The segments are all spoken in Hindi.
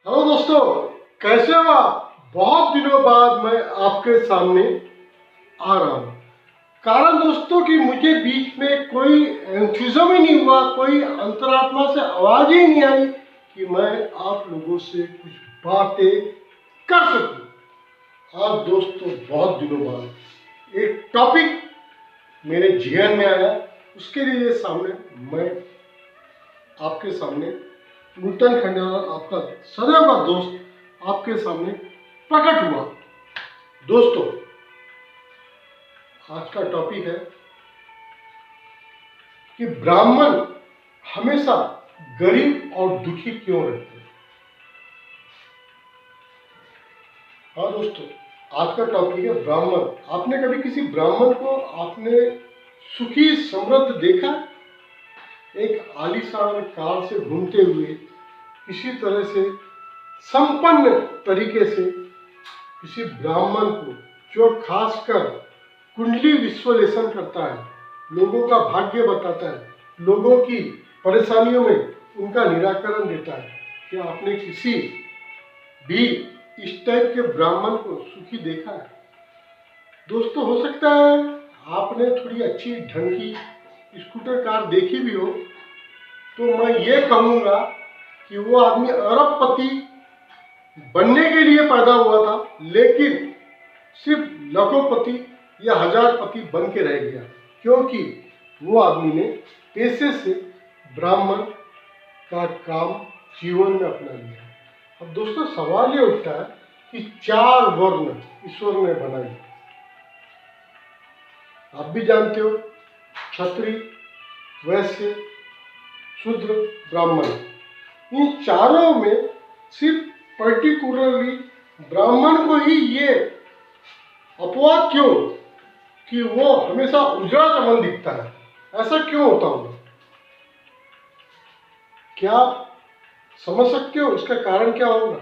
हेलो दोस्तों, कैसे हो आप? बहुत दिनों बाद मैं आपके सामने आ रहा हूँ। कारण दोस्तों कि मुझे बीच में कोई एंथुसिज्म ही नहीं हुआ, कोई अंतरात्मा से आवाज ही नहीं आई कि मैं आप लोगों से कुछ बातें कर सकूं। आज दोस्तों बहुत दिनों बाद एक टॉपिक मेरे जीवन में आया, उसके लिए सामने मैं आपके सामने नूतन खंडेलवाल, आपका सदैव का दोस्त, आपके सामने प्रकट हुआ। दोस्तों, आज का टॉपिक है कि ब्राह्मण हमेशा गरीब और दुखी क्यों रहते हैं। हाँ दोस्तों, आज का टॉपिक है ब्राह्मण। आपने कभी किसी ब्राह्मण को आपने सुखी समृद्ध देखा? एक आलीशान कार से घूमते हुए, किसी तरह से संपन्न तरीके से किसी ब्राह्मण को, जो खासकर कुंडली विश्लेषण करता है, लोगों का भाग्य बताता है, लोगों की परेशानियों में उनका निराकरण देता है, क्या आपने किसी भी इस टाइप के ब्राह्मण को सुखी देखा है? दोस्तों, हो सकता है आपने थोड़ी अच्छी ढंग की स्कूटर कार देखी भी हो, तो मैं ये कहूँगा कि वो आदमी अरबपति बनने के लिए पैदा हुआ था, लेकिन सिर्फ लखोपति या हजारपति बन के रह गया, क्योंकि वो आदमी ने पैसे से ब्राह्मण का काम जीवन में अपना लिया। अब दोस्तों, सवाल ये उठता है कि 4 वर्ण ईश्वर ने बनाए। आप भी जानते हो, क्षत्रिय, वैश्य, शूद्र, ब्राह्मण। इन चारों में सिर्फ पर्टिकुलरली ब्राह्मण को ही ये अपवाद क्यों कि वो हमेशा उजड़ा चमन दिखता है? ऐसा क्यों होता होगा? क्या आप समझ सकते हो इसका कारण क्या होगा?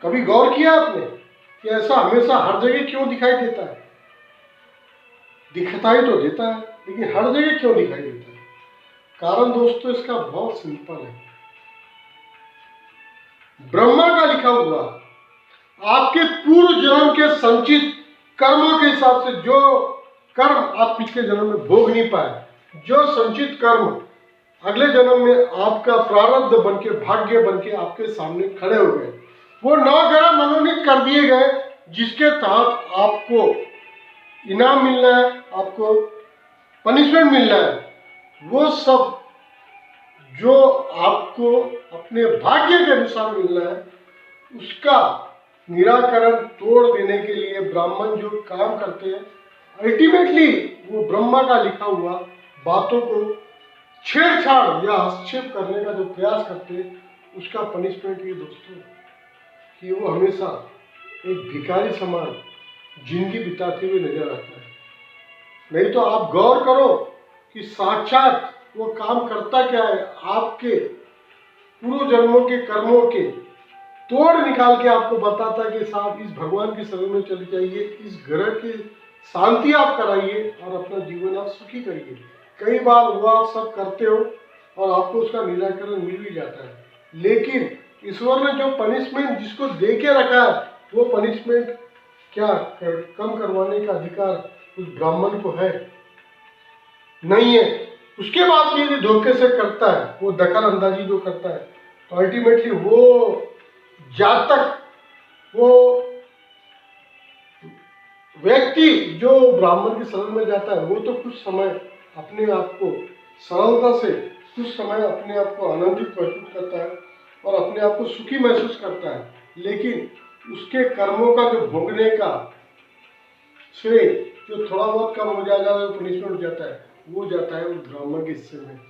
कभी गौर किया आपने कि ऐसा हमेशा हर जगह क्यों दिखाई देता है? दिखताई तो देता है, लेकिन हर जगह क्यों दिखाई देता है? कारण दोस्तों इसका बहुत सिंपल है। ब्रह्मा का लिखा हुआ, आपके पूर्व जन्म के संचित कर्मों के हिसाब से, जो कर्म आप पिछले जन्म में भोग नहीं पाए, जो संचित कर्म अगले जन्म में आपका प्रारब्ध बन के, भाग्य बन के आपके सामने खड़े हो गए, वो 9 ग्रह मनोनीत कर दिए गए, जिसके तहत आपको इनाम मिल रहा है, आपको पनिशमेंट मिल रहा है। वो सब जो आपको अपने भाग्य के अनुसार मिल रहा है, उसका निराकरण तोड़ देने के लिए ब्राह्मण जो काम करते हैं, अल्टीमेटली वो ब्रह्मा का लिखा हुआ बातों को छेड़छाड़ या हस्तक्षेप करने का जो प्रयास करते हैं, उसका पनिशमेंट ये दोस्तों कि वो हमेशा एक भिखारी समान जिंदगी बिताते हुए नजर आता है। नहीं तो आप गौर करो कि साक्षात वो काम करता क्या है, आपके पूर्व जन्मों के कर्मों के तोड़ निकाल के आपको बताता है कि साहब इस भगवान की शरण में चले जाइए, इस ग्रह की शांति आप कराइए और अपना जीवन आप सुखी करिए। कई बार वो आप सब करते हो और आपको उसका निराकरण मिल भी जाता है, लेकिन ईश्वर ने जो पनिशमेंट जिसको दे के रखा है, वो पनिशमेंट क्या कम करवाने का अधिकार उस ब्राह्मण को है? नहीं है। उसके बाद भी यदि धोखे से करता है, वो दखल अंदाजी जो करता है, तो अल्टीमेटली वो जातक, वो व्यक्ति जो ब्राह्मण की शरण में जाता है, वो तो कुछ समय अपने आप को सरलता से, कुछ समय अपने आप को आनंदित महसूस करता है और अपने आप को सुखी महसूस करता है, लेकिन उसके कर्मों का जो भोगने का श्रेय जो थोड़ा बहुत कम हो जाएगा, जो पनिशमेंट हो जाता है, वो जाता है उस ब्राह्मण के हिस्से में।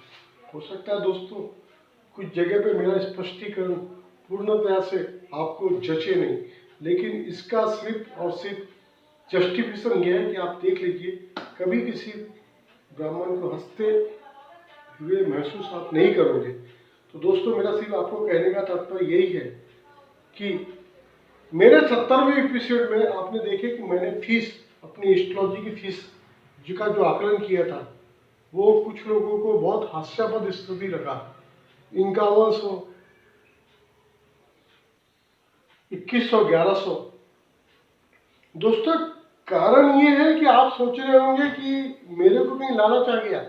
हो सकता है दोस्तों कुछ जगह पे मेरा स्पष्टीकरण पूर्णतया से आपको जचे नहीं, लेकिन इसका सिर्फ और सिर्फ जस्टिफिकेशन यह है कि आप देख लीजिए, कभी किसी ब्राह्मण को हंसते हुए महसूस आप नहीं करोगे। तो दोस्तों, मेरा सिर्फ आपको कहने का तात्पर्य यही है कि मेरे 70वें एपिसोड में आपने देखे कि मैंने फीस, अपनी एस्ट्रोलॉजी की फीस का जो आकलन किया था, वो कुछ लोगों को बहुत हास्यास्पद स्थिति लगा। इनका वंश 2100, 1100। दोस्तों कारण ये है कि आप सोच रहे होंगे कि मेरे को कहीं लालच आ गया।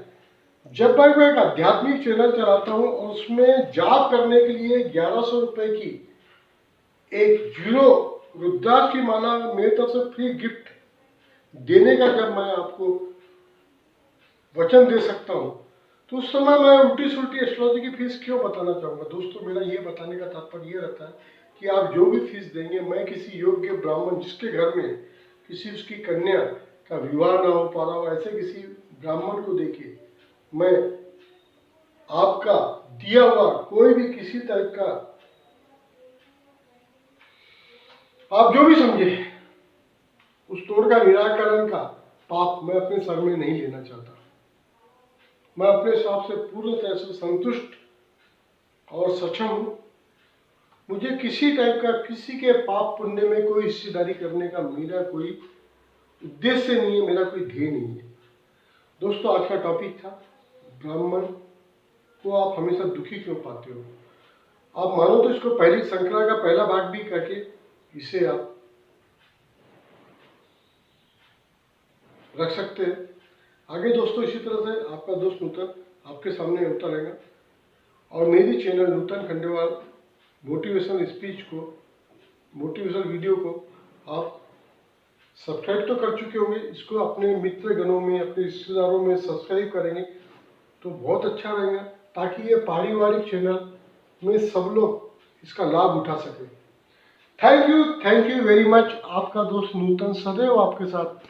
जब मैं एक आध्यात्मिक चैनल चलाता हूँ और उसमें जाप करने के लिए 1100 रुपए की एक जीरो रुद्राक्ष की माला मेरी तरफ से फ्री गिफ्ट देने का जब मैं आपको वचन दे सकता हूँ, तो उस समय मैं उल्टी सुल्टी एस्ट्रोलॉजी की फीस क्यों बताना चाहूँगा। दोस्तों मेरा ये बताने का तात्पर्य ये रहता है कि आप जो भी फीस देंगे, मैं किसी योग्य ब्राह्मण जिसके घर में किसी उसकी कन्या का विवाह ना हो पा रहा हो, ऐसे किसी ब्राह्मण को देखिए, मैं आपका दिया हुआ कोई भी किसी तरह का आप जो भी समझे उस तोड़ का निराकरण का पाप मैं अपने सर में नहीं लेना चाहता। मैं अपने हिसाब से पूर्ण तरह से संतुष्ट और सक्षम हूँ। मुझे किसी टाइप का किसी के पाप पुण्य में कोई हिस्सेदारी करने का मेरा कोई उद्देश्य नहीं है, मेरा कोई ध्येय नहीं है। दोस्तों आज का टॉपिक था ब्राह्मण को आप हमेशा दुखी क्यों पाते हो। आप मानो तो इसको पहली श्रृंखला का पहला भाग भी करके इसे आप रख सकते हैं। आगे दोस्तों इसी तरह से आपका दोस्त नूतन आपके सामने होता रहेगा और मेरी चैनल नूतन खंडेवाल मोटिवेशनल स्पीच को, मोटिवेशनल वीडियो को आप सब्सक्राइब तो कर चुके होंगे। इसको अपने मित्र गणों में, अपने रिश्तेदारों में सब्सक्राइब करेंगे तो बहुत अच्छा रहेगा, ताकि ये पारिवारिक चैनल में सब लोग इसका लाभ उठा सकें। Thank you very much. आपका दोस्त नूतन सदैव आपके साथ